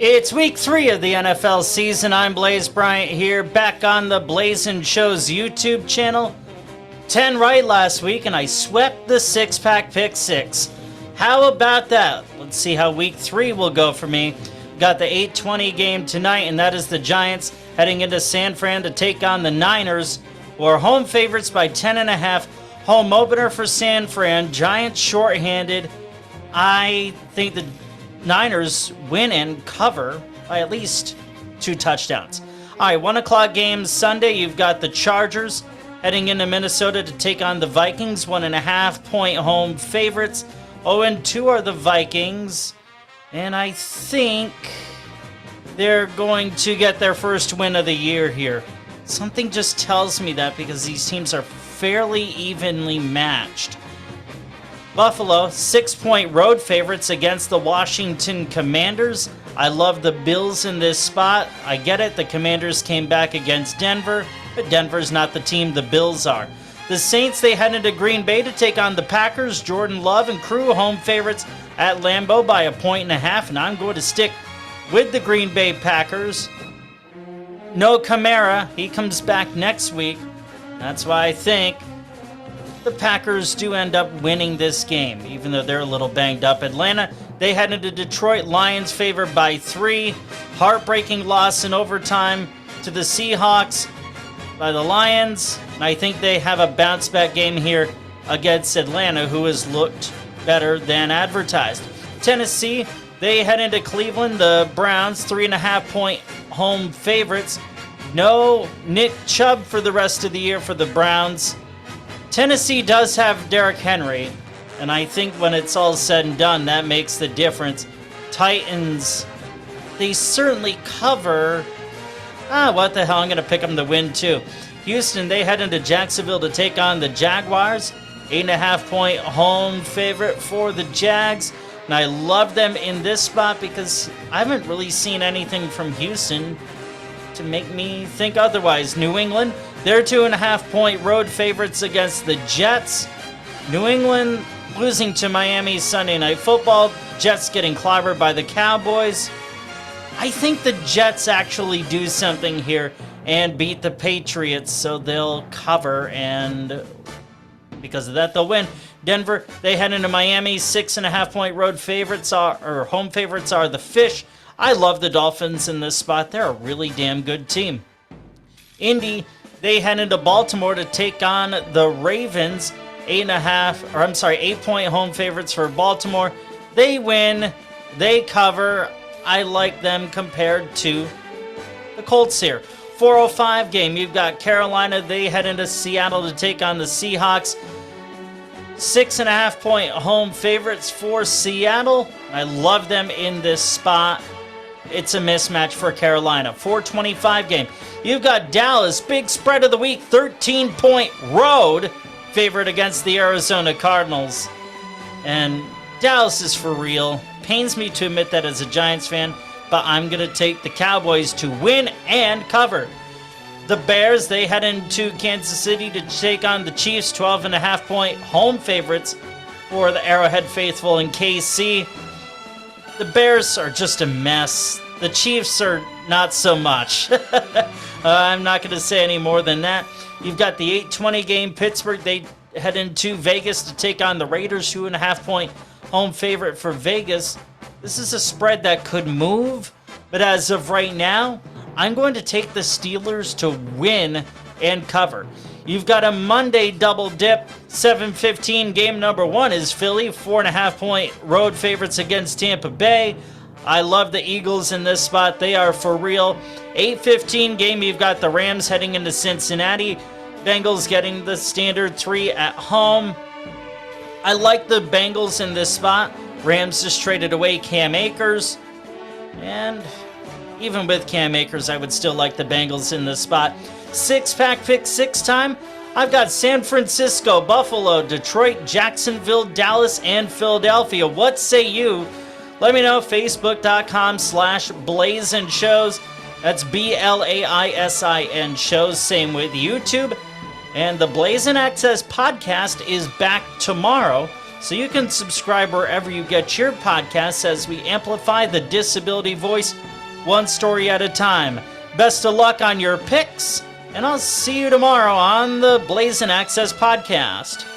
It's week 3 of the NFL season. I'm Blaze Bryant here, back on the Blazin' Shows YouTube channel. 10 right last week, and I swept the six-pack pick 6. How about that? Let's see how week 3 will go for me. Got the 8:20 game tonight, and that is the Giants heading into San Fran to take on the Niners, who are home favorites by 10.5. Home opener for San Fran. Giants shorthanded. I think the Niners win and cover by at least 2 touchdowns. All right, 1 o'clock game Sunday. You've got the Chargers heading into Minnesota to take on the Vikings. 1.5 point home favorites. 0-2 are the Vikings. And I think they're going to get their first win of the year here. Something just tells me that because these teams are fairly evenly matched. Buffalo, 6-point road favorites against the Washington Commanders. I love the Bills in this spot. I get it, the Commanders came back against Denver, but Denver's not the team, the Bills are. The Saints, they head into Green Bay to take on the Packers. Jordan Love and crew, home favorites at Lambeau by 1.5, and I'm going to stick with the Green Bay Packers. No Kamara, he comes back next week. That's why I think the Packers do end up winning this game, even though they're a little banged up. Atlanta, they head into Detroit. Lions favored by 3. Heartbreaking loss in overtime to the Seahawks by the Lions. And I think they have a bounce-back game here against Atlanta, who has looked better than advertised. Tennessee, they head into Cleveland. The Browns, 3.5 point home favorites. No Nick Chubb for the rest of the year for the Browns. Tennessee does have Derrick Henry, and I think when it's all said and done, that makes the difference. Titans, they certainly cover. What the hell, I'm going to pick them to win too. Houston, they head into Jacksonville to take on the Jaguars. 8.5 point home favorite for the Jags. And I love them in this spot because I haven't really seen anything from Houston to make me think otherwise. New England, they're 2.5 point road favorites against the Jets. New England losing to Miami Sunday Night Football. Jets getting clobbered by the Cowboys. I think the Jets actually do something here and beat the Patriots, so they'll cover, and because of that, they'll win. Denver, they head into Miami. 6.5 point road favorites or home favorites are the Fish. I love the Dolphins in this spot. They're a really damn good team. Indy, they head into Baltimore to take on the Ravens. 8 point home favorites for Baltimore. They win. They cover. I like them compared to the Colts here. 4:05 game. You've got Carolina. They head into Seattle to take on the Seahawks. 6.5 point home favorites for Seattle. I love them in this spot. It's a mismatch for Carolina. 4:25 game. You've got Dallas, big spread of the week, 13-point road favorite against the Arizona Cardinals. And Dallas is for real. Pains me to admit that as a Giants fan, but I'm going to take the Cowboys to win and cover. The Bears, they head into Kansas City to take on the Chiefs, 12.5 point home favorites for the Arrowhead faithful in KC. The Bears are just a mess. The Chiefs are not so much. I'm not going to say any more than that. You've got the 8:20 game. Pittsburgh, they head into Vegas to take on the Raiders, 2.5 point home favorite for Vegas. This is a spread that could move, but as of right now, I'm going to take the Steelers to win and cover. You've got a Monday double dip. 7:15 game number 1 is Philly, 4.5 point road favorites against Tampa Bay. I love the Eagles in this spot. They are for real. 8:15 game, you've got the Rams heading into Cincinnati. Bengals getting the standard 3 at home. I like the Bengals in this spot. Rams just traded away Cam Akers. And even with Cam Akers, I would still like the Bengals in this spot. 6-pack pick 6 time. I've got San Francisco, Buffalo, Detroit, Jacksonville, Dallas, and Philadelphia. What say you? Let me know. Facebook.com/BlazinShows. That's BLAISIN shows. Same with YouTube. And the Blazin' Access podcast is back tomorrow, so you can subscribe wherever you get your podcasts as we amplify the disability voice one story at a time. Best of luck on your picks, and I'll see you tomorrow on the Blazing Access podcast.